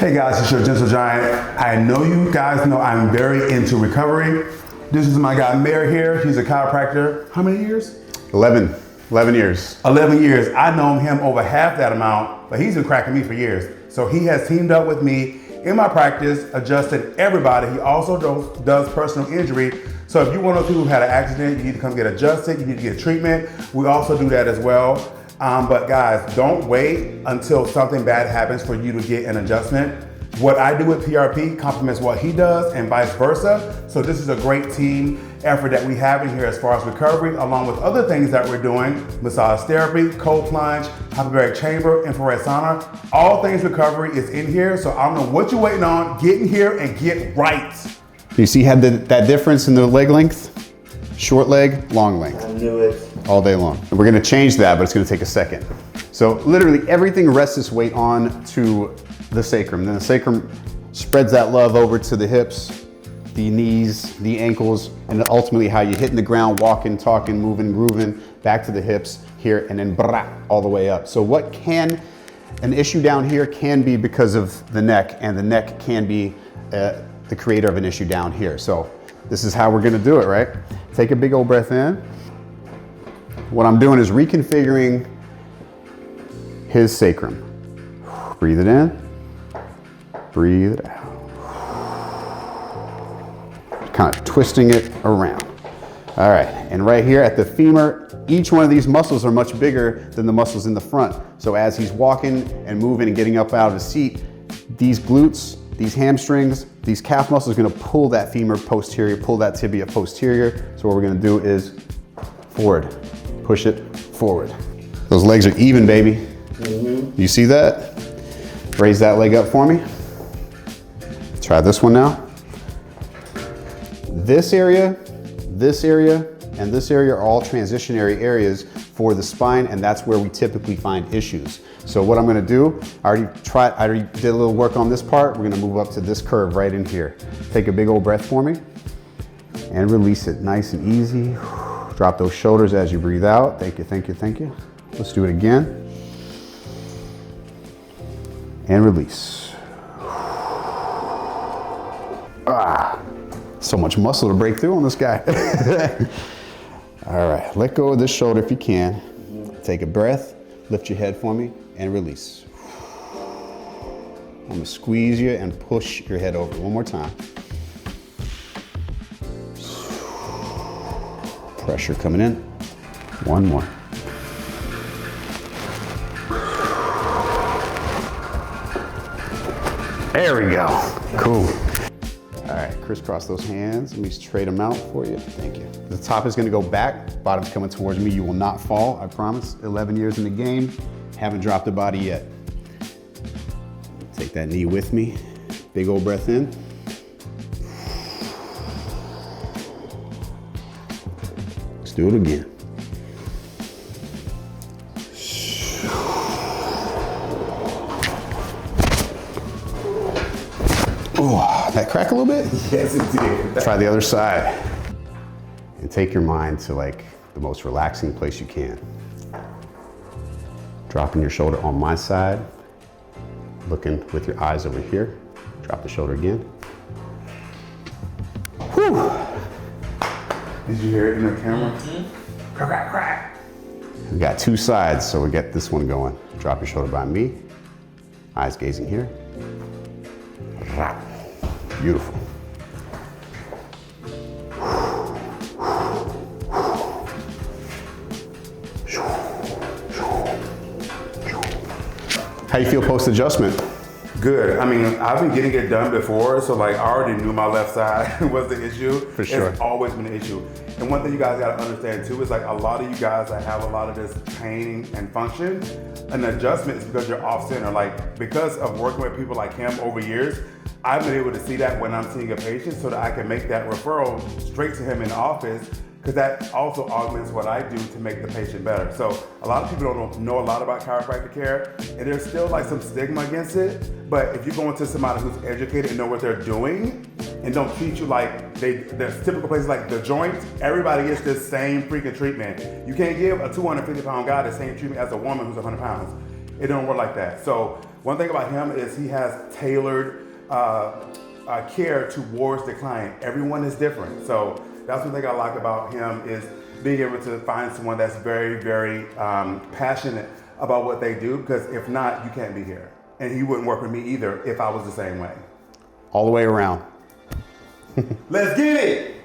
Hey guys, it's your Gentle Giant. I know you guys know I'm very into recovery. This is my guy Mayor here. He's a chiropractor. How many years? 11 years. 11 years. I've known him over half that amount, but he's been cracking me for years. So he has teamed up with me in my practice, adjusted everybody. He also does personal injury. So if you're one of those people who had an accident, you need to come get adjusted, you need to get treatment. We also do that as well. But guys, don't wait until something bad happens for you to get an adjustment. What I do with PRP complements what he does and vice versa. So this is a great team effort that we have in here as far as recovery, along with other things that we're doing: massage therapy, cold plunge, hyperbaric chamber, infrared sauna. All things recovery is in here. So I don't know what you're waiting on. Get in here and get right. Do you see how that difference in the leg length? Short leg, long length. I knew it. All day long. And we're gonna change that, but it's gonna take a second. So literally everything rests its weight on to the sacrum. Then the sacrum spreads that love over to the hips, the knees, the ankles, and ultimately how you're hitting the ground, walking, talking, moving, grooving, back to the hips here, and then all the way up. So what can, an issue down here can be because of the neck, and the neck can be the creator of an issue down here. So this is how we're gonna do it, right? Take a big old breath in. What I'm doing is reconfiguring his sacrum. Breathe it in, breathe it out. Kind of twisting it around. All right, and right here at the femur, each one of these muscles are much bigger than the muscles in the front. So as he's walking and moving and getting up out of the seat, these glutes, these hamstrings, these calf muscles are gonna pull that femur posterior, pull that tibia posterior. So what we're gonna do is forward, push it forward. Those legs are even, baby. You see that? Raise that leg up for me. Try this one now. This area, and this area are all transitionary areas for the spine, and that's where we typically find issues. So what I'm gonna do, I already did a little work on this part. We're gonna move up to this curve right in here. Take a big old breath for me and release it nice and easy. Drop those shoulders as you breathe out. Thank you, thank you, thank you. Let's do it again. And release. Ah, so much muscle to break through on this guy. All right, let go of this shoulder if you can. Take a breath, lift your head for me, and release. I'm gonna squeeze you and push your head over. One more time. Pressure coming in. One more. There we go. Cool. All right, crisscross those hands. Let me straight them out for you. Thank you. The top is gonna go back, bottom's coming towards me. You will not fall, I promise. 11 years in the game, haven't dropped the body yet. Take that knee with me. Big old breath in. Let's do it again. Oh, that crack a little bit? Yes, it did. Try the other side. And take your mind to like the most relaxing place you can. Dropping your shoulder on my side. Looking with your eyes over here. Drop the shoulder again. Whew. Did you hear it in the camera? Crack, crack, crack. We got two sides, so we get this one going. Drop your shoulder by me. Eyes gazing here. Beautiful. How you feel post-adjustment? Good. I mean, I've been getting it done before, so like I already knew my left side was the issue. For sure. It's always been an issue. And one thing you guys gotta understand too is like a lot of you guys that have a lot of this pain and function, an adjustment is because you're off center. Like because of working with people like him over years, I've been able to see that when I'm seeing a patient so that I can make that referral straight to him in office, because that also augments what I do to make the patient better. So a lot of people don't know a lot about chiropractic care, and there's still like some stigma against it. But if you go into somebody who's educated and know what they're doing, and don't treat you like there's typical places like the joints, everybody gets this same freaking treatment. You can't give a 250-pound guy the same treatment as a woman who's 100 pounds. It don't work like that. So One thing about him is he has tailored care towards the client. Everyone is different. So that's one thing I like about him is being able to find someone that's very, very passionate about what they do, because if not, you can't be here. And he wouldn't work with me either if I was the same way. All the way around. Let's get it!